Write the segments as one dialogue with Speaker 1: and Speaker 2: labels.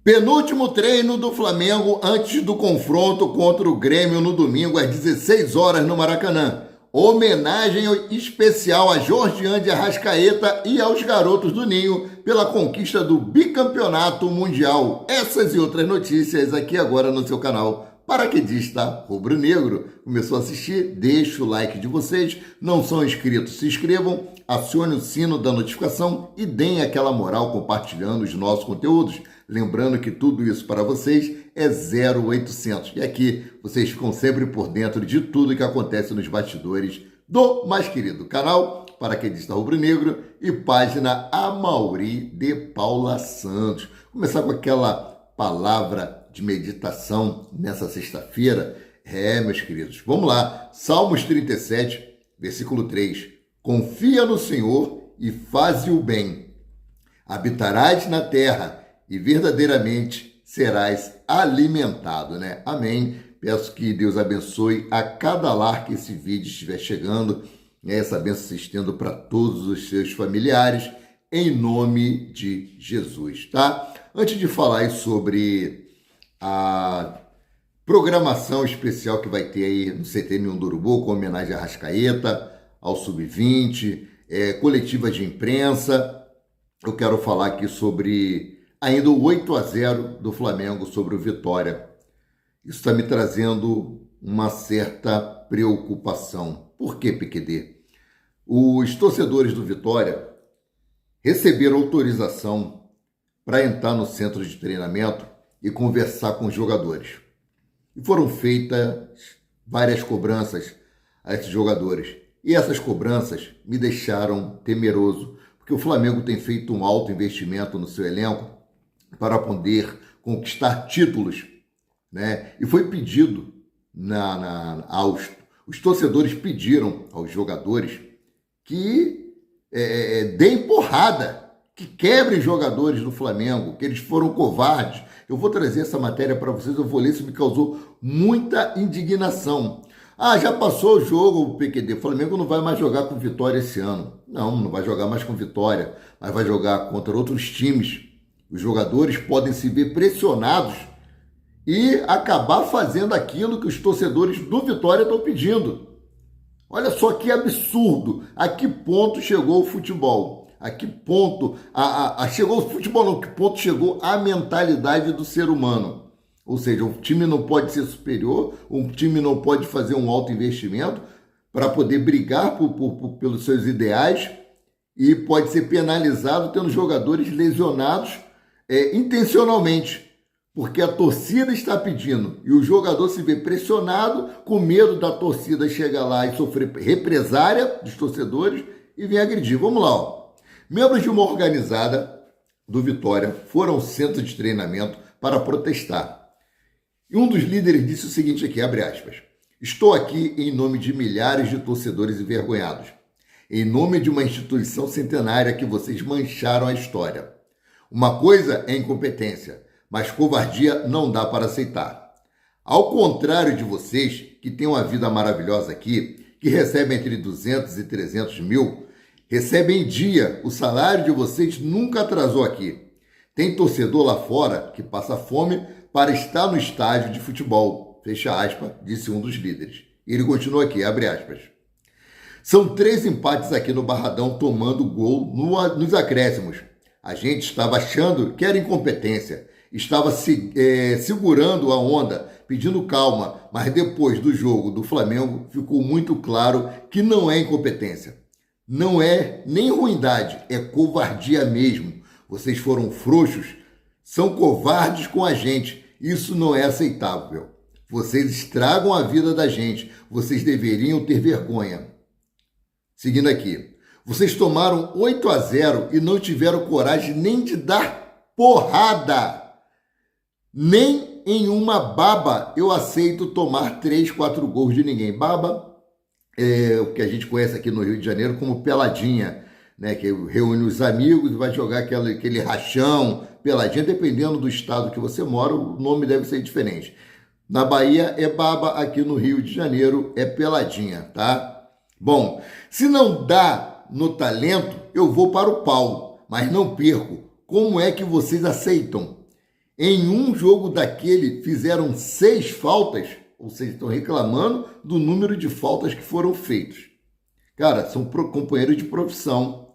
Speaker 1: Penúltimo treino do Flamengo antes do confronto contra o Grêmio no domingo às 16 horas no Maracanã. Homenagem especial a Jorgiane de Arrascaeta e aos garotos do Ninho pela conquista do bicampeonato mundial. Essas e outras notícias aqui agora no seu canal Paraquedista Rubro-Negro. Começou a assistir? Deixa o like de vocês. Não são inscritos? Se inscrevam, acione o sino da notificação e deem aquela moral compartilhando os nossos conteúdos. Lembrando que tudo isso para vocês é 0800. E aqui vocês ficam sempre por dentro de tudo que acontece nos bastidores do mais querido canal Paraquedista Rubro-Negro e página Amaury de Paula Santos. Começar com aquela palavra de meditação nessa sexta-feira. Meus queridos, vamos lá. Salmos 37, versículo 3. Confia no Senhor e faze o bem. Habitarás na terra e verdadeiramente serás alimentado, né? Amém. Peço que Deus abençoe a cada lar que esse vídeo estiver chegando, né? Essa bênção se estenda para todos os seus familiares, em nome de Jesus, tá? Antes de falar aí sobre a programação especial que vai ter aí no CT Ninho do Urubu, com homenagem a Arrascaeta, ao Sub-20, coletiva de imprensa, eu quero falar aqui sobre ainda o 8-0 do Flamengo sobre o Vitória. Isso está me trazendo uma certa preocupação. Por quê, PQD? Os torcedores do Vitória receberam autorização para entrar no centro de treinamento e conversar com os jogadores. E foram feitas várias cobranças a esses jogadores. E essas cobranças me deixaram temeroso, porque o Flamengo tem feito um alto investimento no seu elenco para poder conquistar títulos, né? E foi pedido, os torcedores pediram aos jogadores que deem porrada, que quebrem jogadores do Flamengo, que eles foram covardes. Eu vou trazer essa matéria para vocês, eu vou ler, isso me causou muita indignação. Já passou o jogo, o PQD, o Flamengo não vai mais jogar com Vitória esse ano. Não vai jogar mais com Vitória, mas vai jogar contra outros times. Os jogadores podem se ver pressionados e acabar fazendo aquilo que os torcedores do Vitória estão pedindo. Olha só que absurdo. A que ponto chegou o futebol? A que ponto chegou o futebol? Não, que ponto chegou a mentalidade do ser humano? Ou seja, um time não pode ser superior, um time não pode fazer um alto investimento para poder brigar pelos seus ideais e pode ser penalizado tendo jogadores lesionados intencionalmente, porque a torcida está pedindo e o jogador se vê pressionado, com medo da torcida chegar lá e sofrer represária dos torcedores e vem agredir. Vamos lá, ó. Membros de uma organizada do Vitória foram ao centro de treinamento para protestar. E um dos líderes disse o seguinte aqui, abre aspas: estou aqui em nome de milhares de torcedores envergonhados, em nome de uma instituição centenária que vocês mancharam a história. Uma coisa é incompetência, mas covardia não dá para aceitar. Ao contrário de vocês, que têm uma vida maravilhosa aqui, que recebem entre 200 e 300 mil, recebem em dia, o salário de vocês nunca atrasou aqui. Tem torcedor lá fora que passa fome para estar no estádio de futebol, fecha aspas, disse um dos líderes. E ele continua aqui, abre aspas. São 3 empates aqui no Barradão tomando gol nos acréscimos. A gente estava achando que era incompetência, estava segurando a onda, pedindo calma, mas depois do jogo do Flamengo ficou muito claro que não é incompetência. Não é nem ruindade, é covardia mesmo. Vocês foram frouxos, são covardes com a gente. Isso não é aceitável. Vocês estragam a vida da gente. Vocês deveriam ter vergonha. Seguindo aqui. Vocês tomaram 8-0 e não tiveram coragem nem de dar porrada. Nem em uma baba eu aceito tomar 3, 4 gols de ninguém. Baba é o que a gente conhece aqui no Rio de Janeiro como peladinha, né? Que reúne os amigos e vai jogar aquele rachão, peladinha, dependendo do estado que você mora, o nome deve ser diferente. Na Bahia é baba, aqui no Rio de Janeiro é peladinha, tá? Bom, se não dá no talento, eu vou para o pau, mas não perco. Como é que vocês aceitam? Em um jogo daquele fizeram 6 faltas, ou seja, estão reclamando do número de faltas que foram feitas. Cara, são companheiros de profissão.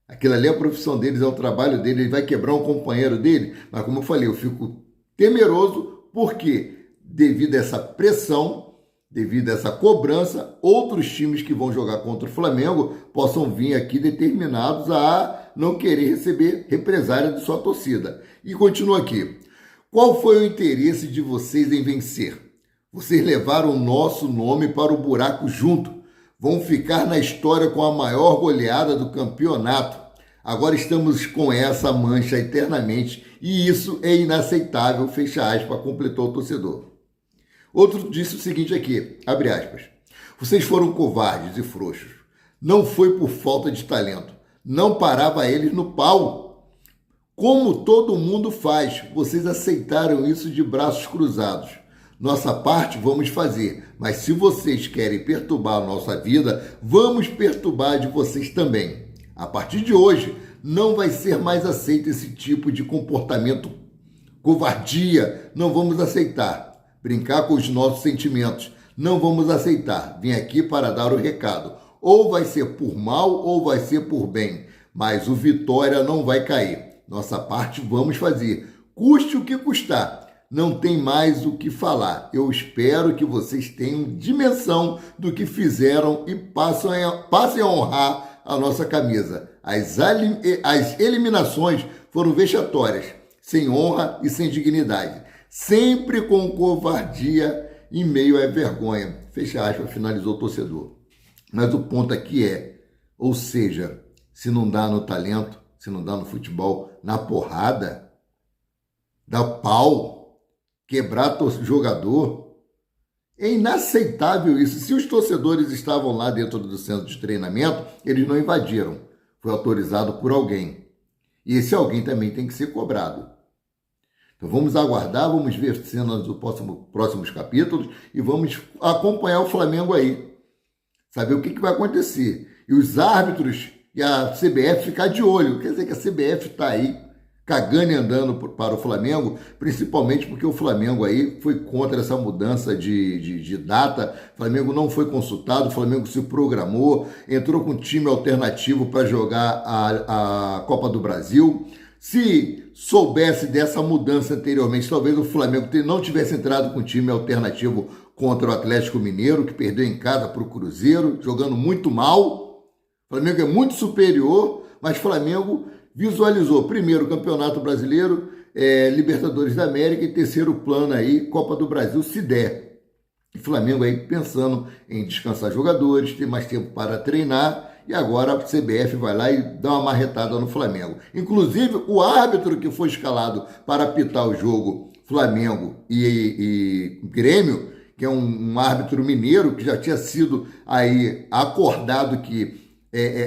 Speaker 1: Aquilo ali é a profissão deles, é o trabalho dele, ele vai quebrar um companheiro dele. Mas como eu falei, eu fico temeroso porque, devido a essa pressão, devido a essa cobrança, outros times que vão jogar contra o Flamengo possam vir aqui determinados a não querer receber represália de sua torcida. E continua aqui. Qual foi o interesse de vocês em vencer? Vocês levaram o nosso nome para o buraco junto. Vão ficar na história com a maior goleada do campeonato. Agora estamos com essa mancha eternamente e isso é inaceitável, fecha aspas, completou o torcedor. Outro disse o seguinte aqui, abre aspas. Vocês foram covardes e frouxos. Não foi por falta de talento. Não parava eles no pau. Como todo mundo faz, vocês aceitaram isso de braços cruzados. Nossa parte vamos fazer, mas se vocês querem perturbar a nossa vida, vamos perturbar a de vocês também. A partir de hoje, não vai ser mais aceito esse tipo de comportamento covardia. Não vamos aceitar. Brincar com os nossos sentimentos. Não vamos aceitar. Vim aqui para dar o recado. Ou vai ser por mal ou vai ser por bem. Mas o Vitória não vai cair. Nossa parte vamos fazer. Custe o que custar. Não tem mais o que falar. Eu espero que vocês tenham dimensão do que fizeram e passem a honrar a nossa camisa. As eliminações foram vexatórias, sem honra e sem dignidade. Sempre com covardia em meio à vergonha. Fecha aspas, finalizou o torcedor. Mas o ponto aqui ou seja, se não dá no talento, se não dá no futebol, na porrada, dá pau, quebrar jogador, é inaceitável isso. Se os torcedores estavam lá dentro do centro de treinamento, eles não invadiram. Foi autorizado por alguém. E esse alguém também tem que ser cobrado. Então vamos aguardar, vamos ver cenas dos próximos capítulos e vamos acompanhar o Flamengo aí. Saber o que vai acontecer. E os árbitros e a CBF ficar de olho. Quer dizer que a CBF está aí cagando e andando para o Flamengo, principalmente porque o Flamengo aí foi contra essa mudança de data. O Flamengo não foi consultado, o Flamengo se programou, entrou com um time alternativo para jogar a Copa do Brasil. Se soubesse dessa mudança anteriormente, talvez o Flamengo não tivesse entrado com um time alternativo contra o Atlético Mineiro, que perdeu em casa para o Cruzeiro, jogando muito mal. O Flamengo é muito superior, mas o Flamengo visualizou primeiro o Campeonato Brasileiro, Libertadores da América e terceiro plano aí, Copa do Brasil, se der. O Flamengo aí pensando em descansar jogadores, ter mais tempo para treinar, e agora a CBF vai lá e dá uma marretada no Flamengo. Inclusive, o árbitro que foi escalado para apitar o jogo Flamengo e Grêmio, que é um árbitro mineiro, que já tinha sido aí acordado que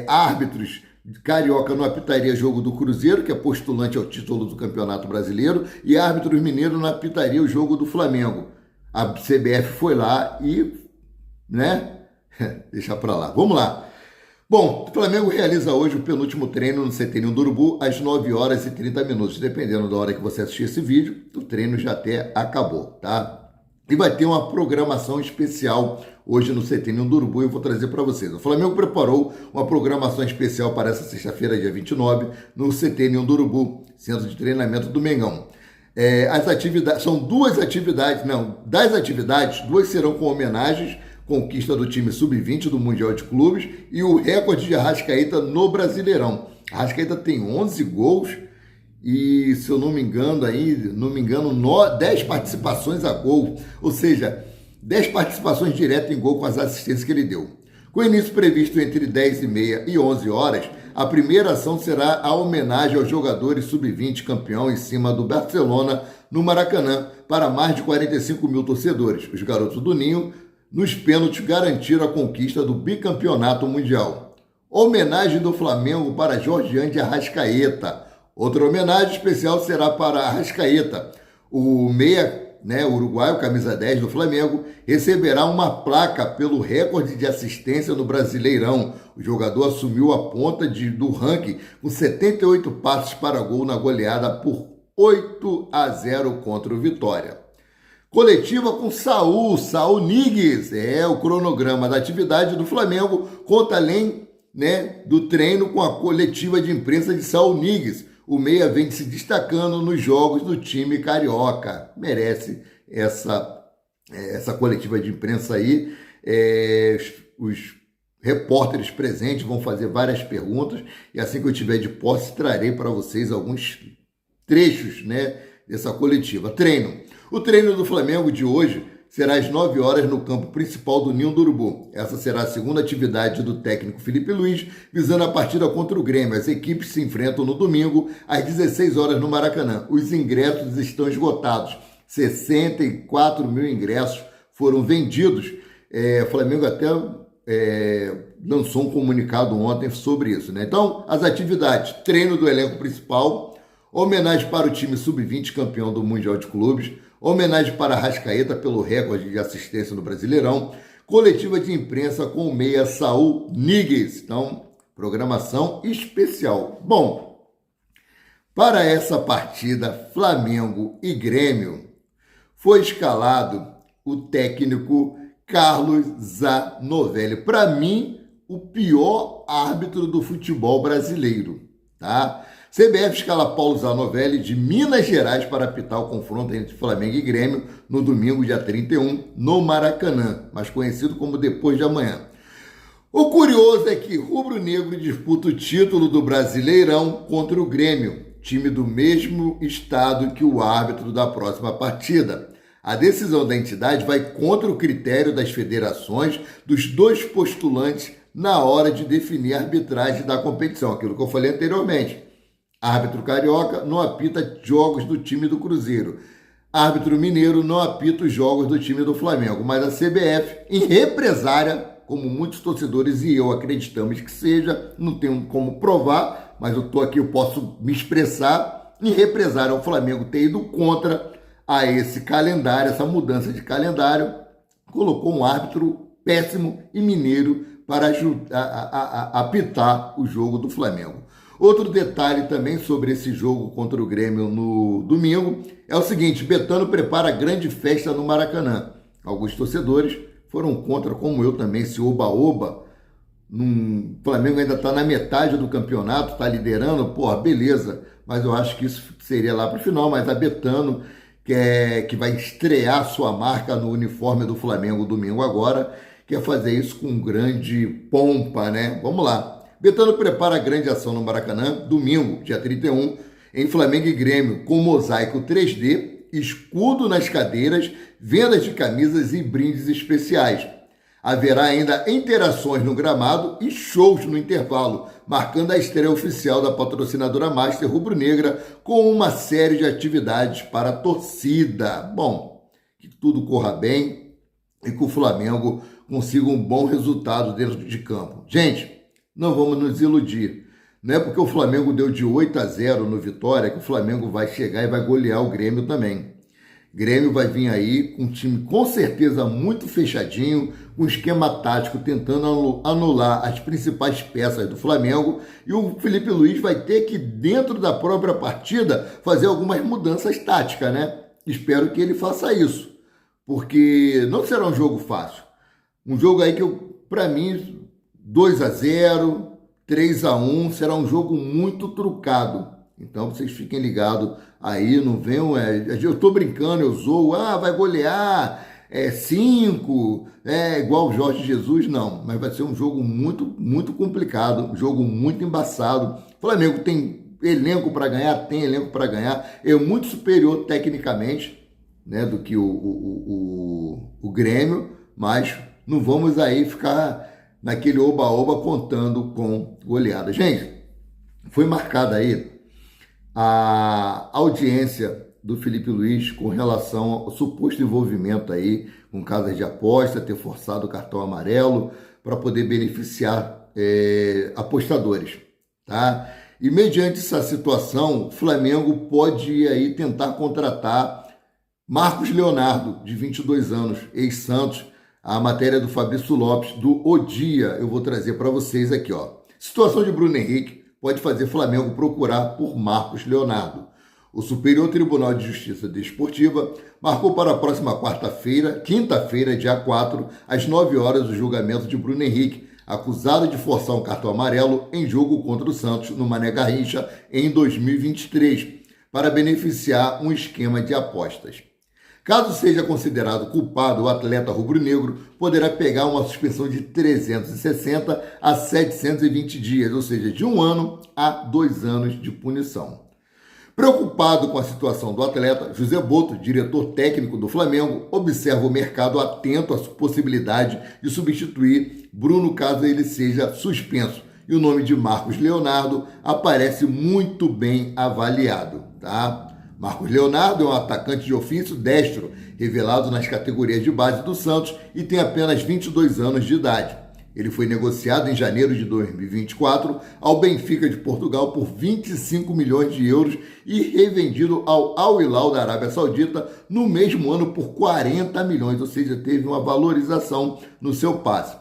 Speaker 1: árbitros carioca não apitaria jogo do Cruzeiro, que é postulante ao título do Campeonato Brasileiro, e árbitros mineiros não apitaria o jogo do Flamengo. A CBF foi lá e, deixa pra lá. Vamos lá. Bom, o Flamengo realiza hoje o penúltimo treino no CT Ninho do Urubu às 9 horas e 30 minutos. Dependendo da hora que você assistir esse vídeo, o treino já até acabou, tá? E vai ter uma programação especial hoje no CT Ninho do Urubu, eu vou trazer para vocês. O Flamengo preparou uma programação especial para essa sexta-feira, dia 29, no CT Ninho do Urubu, centro de treinamento do Mengão. As atividades, são duas atividades, das atividades, duas serão com homenagens, conquista do time sub-20 do Mundial de Clubes e o recorde de Arrascaeta no Brasileirão. Arrascaeta tem 11 gols e, se eu não me engano, 10 participações a gol, ou seja, 10 participações diretas em gol com as assistências que ele deu. Com início previsto entre 10h30 e 11 horas, a primeira ação será a homenagem aos jogadores sub-20 campeão em cima do Barcelona no Maracanã para mais de 45 mil torcedores. Os garotos do Ninho, nos pênaltis, garantiram a conquista do bicampeonato mundial. Homenagem do Flamengo para Jorgiane de Arrascaeta. Outra homenagem especial será para Arrascaeta. O meia, o uruguaio, camisa 10 do Flamengo, receberá uma placa pelo recorde de assistência no Brasileirão. O jogador assumiu a ponta do ranking com 78 passes para gol na goleada por 8-0 contra o Vitória. Coletiva com Saul Nigues, o cronograma da atividade do Flamengo conta além, né, do treino com a coletiva de imprensa de Saul Nigues. O meia vem se destacando nos jogos do time carioca. Merece essa coletiva de imprensa aí. Os repórteres presentes vão fazer várias perguntas e assim que eu tiver de posse trarei para vocês alguns trechos, né, dessa coletiva. Treino. O treino do Flamengo de hoje será às 9 horas no campo principal do Ninho do Urubu. Essa será a segunda atividade do técnico Felipe Luiz, visando a partida contra o Grêmio. As equipes se enfrentam no domingo, às 16 horas no Maracanã. Os ingressos estão esgotados. 64 mil ingressos foram vendidos. O Flamengo até lançou um comunicado ontem sobre isso, né? Então, as atividades: treino do elenco principal, homenagem para o time sub-20 campeão do Mundial de Clubes, homenagem para Arrascaeta pelo recorde de assistência no Brasileirão, coletiva de imprensa com o meia Saul Nigues. Então, programação especial. Bom, para essa partida Flamengo e Grêmio, foi escalado o técnico Carlos Zanovelli. Para mim, o pior árbitro do futebol brasileiro, tá? CBF escala Paulo Zanovelli de Minas Gerais para apitar o confronto entre Flamengo e Grêmio no domingo, dia 31, no Maracanã, mais conhecido como depois de amanhã. O curioso é que Rubro Negro disputa o título do Brasileirão contra o Grêmio, time do mesmo estado que o árbitro da próxima partida. A decisão da entidade vai contra o critério das federações dos dois postulantes na hora de definir a arbitragem da competição, aquilo que eu falei anteriormente. Árbitro carioca não apita jogos do time do Cruzeiro. Árbitro mineiro não apita os jogos do time do Flamengo. Mas a CBF, em represária, como muitos torcedores e eu acreditamos que seja, não tenho como provar, mas eu estou aqui, eu posso me expressar, em represária o Flamengo ter ido contra a esse calendário, essa mudança de calendário, colocou um árbitro péssimo e mineiro para apitar o jogo do Flamengo. Outro detalhe também sobre esse jogo contra o Grêmio no domingo é o seguinte: Betano prepara grande festa no Maracanã. Alguns torcedores foram contra, como eu também, esse oba-oba. O Flamengo ainda está na metade do campeonato, está liderando, beleza, mas eu acho que isso seria lá para o final. Mas a Betano, que vai estrear sua marca no uniforme do Flamengo domingo agora, quer fazer isso com grande pompa, né? Vamos lá. Betano prepara grande ação no Maracanã, domingo, dia 31, em Flamengo e Grêmio, com mosaico 3D, escudo nas cadeiras, vendas de camisas e brindes especiais. Haverá ainda interações no gramado e shows no intervalo, marcando a estreia oficial da patrocinadora Master Rubro-Negra, com uma série de atividades para a torcida. Bom, que tudo corra bem e que o Flamengo consiga um bom resultado dentro de campo. Gente, não vamos nos iludir. Não é porque o Flamengo deu de 8-0 no Vitória que o Flamengo vai chegar e vai golear o Grêmio também. Grêmio vai vir aí com um time com certeza muito fechadinho, com um esquema tático tentando anular as principais peças do Flamengo, e o Felipe Luiz vai ter que, dentro da própria partida, fazer algumas mudanças táticas, né? Espero que ele faça isso, porque não será um jogo fácil. Um jogo aí que, para mim, 2-0, 3-1, será um jogo muito trucado. Então, vocês fiquem ligados aí, não venham... eu estou brincando, eu zoo, vai golear 5, igual o Jorge Jesus, não. Mas vai ser um jogo muito, muito complicado, um jogo muito embaçado. O Flamengo tem elenco para ganhar, é muito superior tecnicamente, né, do que o Grêmio, mas não vamos aí ficar naquele oba-oba contando com goleada. Gente, foi marcada aí a audiência do Felipe Luiz com relação ao suposto envolvimento aí com casas de aposta, ter forçado o cartão amarelo para poder beneficiar apostadores, tá? E mediante essa situação, o Flamengo pode aí tentar contratar Marcos Leonardo, de 22 anos, ex-Santos. A matéria do Fabrício Lopes, do O Dia, eu vou trazer para vocês aqui, ó. Situação de Bruno Henrique pode fazer Flamengo procurar por Marcos Leonardo. O Superior Tribunal de Justiça Desportiva marcou para a próxima quinta-feira, dia 4, às 9 horas, o julgamento de Bruno Henrique, acusado de forçar um cartão amarelo em jogo contra o Santos no Mané Garrincha em 2023, para beneficiar um esquema de apostas. Caso seja considerado culpado, o atleta rubro-negro poderá pegar uma suspensão de 360 a 720 dias, ou seja, de 1 ano a 2 anos de punição. Preocupado com a situação do atleta, José Boto, diretor técnico do Flamengo, observa o mercado atento à possibilidade de substituir Bruno caso ele seja suspenso. E o nome de Marcos Leonardo aparece muito bem avaliado, tá? Marcos Leonardo é um atacante de ofício destro, revelado nas categorias de base do Santos e tem apenas 22 anos de idade. Ele foi negociado em janeiro de 2024 ao Benfica de Portugal por 25 milhões de euros e revendido ao Al Hilal da Arábia Saudita no mesmo ano por 40 milhões, ou seja, teve uma valorização no seu passe,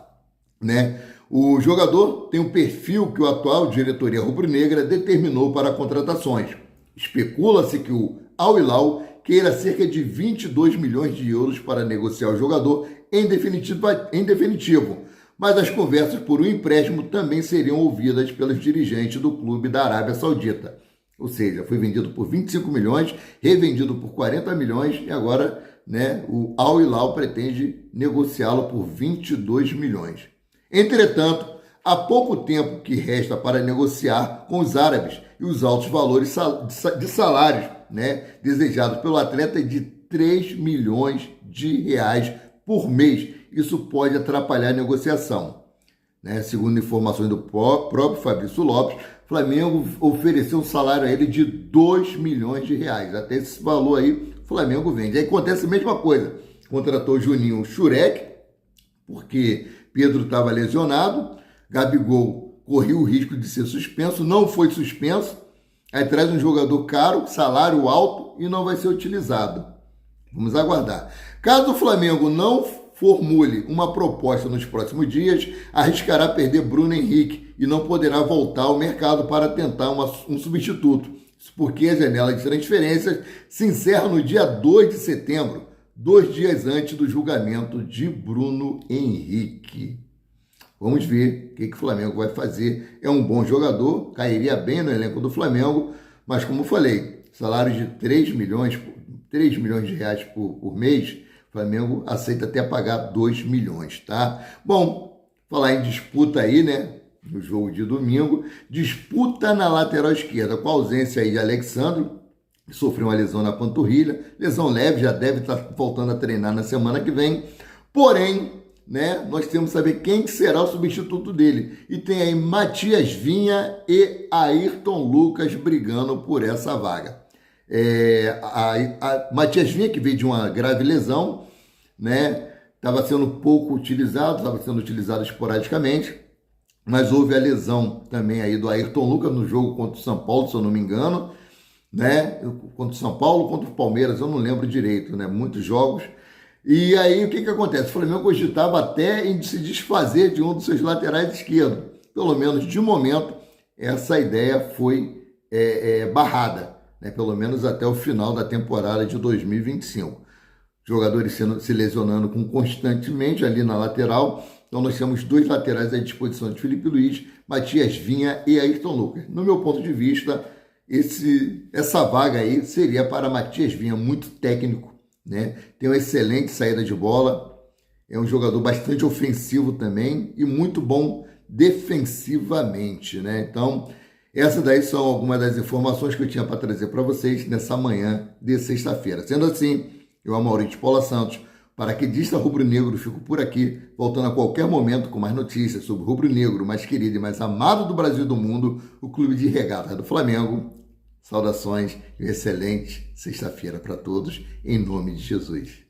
Speaker 1: né? O jogador tem um perfil que o atual diretoria rubro-negra determinou para contratações. Especula-se que o Al Hilal queira cerca de 22 milhões de euros para negociar o jogador em definitivo, mas as conversas por um empréstimo também seriam ouvidas pelos dirigentes do clube da Arábia Saudita. Ou seja, foi vendido por 25 milhões, revendido por 40 milhões e agora, né, o Al Hilal pretende negociá-lo por 22 milhões. Entretanto, há pouco tempo que resta para negociar com os árabes e os altos valores de salários, né, desejados pelo atleta de 3 milhões de reais por mês. Isso pode atrapalhar a negociação, né? Segundo informações do próprio Fabrício Lopes, o Flamengo ofereceu um salário a ele de 2 milhões de reais. Até esse valor aí, o Flamengo vende. Aí acontece a mesma coisa. Contratou o Juninho Churek, porque Pedro estava lesionado, Gabigol corria o risco de ser suspenso, não foi suspenso, aí traz um jogador caro, salário alto e não vai ser utilizado. Vamos aguardar. Caso o Flamengo não formule uma proposta nos próximos dias, arriscará perder Bruno Henrique e não poderá voltar ao mercado para tentar um substituto. Isso porque a janela de transferências se encerra no dia 2 de setembro, 2 dias antes do julgamento de Bruno Henrique. Vamos ver o que o Flamengo vai fazer. É um bom jogador, cairia bem no elenco do Flamengo, mas como eu falei, salário de 3 milhões de reais por mês, o Flamengo aceita até pagar 2 milhões, tá? Bom, falar em disputa aí, né? No jogo de domingo, disputa na lateral esquerda, com a ausência aí de Alexandro, que sofreu uma lesão na panturrilha, lesão leve, já deve estar voltando a treinar na semana que vem, porém, né, nós temos que saber quem será o substituto dele. E tem aí Matias Vinha e Ayrton Lucas brigando por essa vaga. A Matias Vinha, que veio de uma grave lesão, né, estava sendo pouco utilizado, estava sendo utilizado esporadicamente, mas houve a lesão também aí do Ayrton Lucas no jogo contra o São Paulo, se eu não me engano, né, contra o São Paulo, contra o Palmeiras, eu não lembro direito, né, muitos jogos. E aí, o que acontece? O Flamengo cogitava até em se desfazer de um dos seus laterais esquerdos. Pelo menos, de momento, essa ideia foi barrada, né? Pelo menos até o final da temporada de 2025. Jogadores se lesionando constantemente ali na lateral. Então, nós temos 2 laterais à disposição de Felipe Luiz, Matias Vinha e Ayrton Lucas. No meu ponto de vista, essa vaga aí seria para Matias Vinha, muito técnico, né? Tem uma excelente saída de bola, é um jogador bastante ofensivo também e muito bom defensivamente, né? Então, essas daí são algumas das informações que eu tinha para trazer para vocês nessa manhã de sexta-feira. Sendo assim, eu, Amaury de Paula Santos, paraquedista rubro-negro, fico por aqui, voltando a qualquer momento com mais notícias sobre o rubro-negro mais querido e mais amado do Brasil e do mundo, o Clube de Regata do Flamengo. Saudações e uma excelente sexta-feira para todos, em nome de Jesus.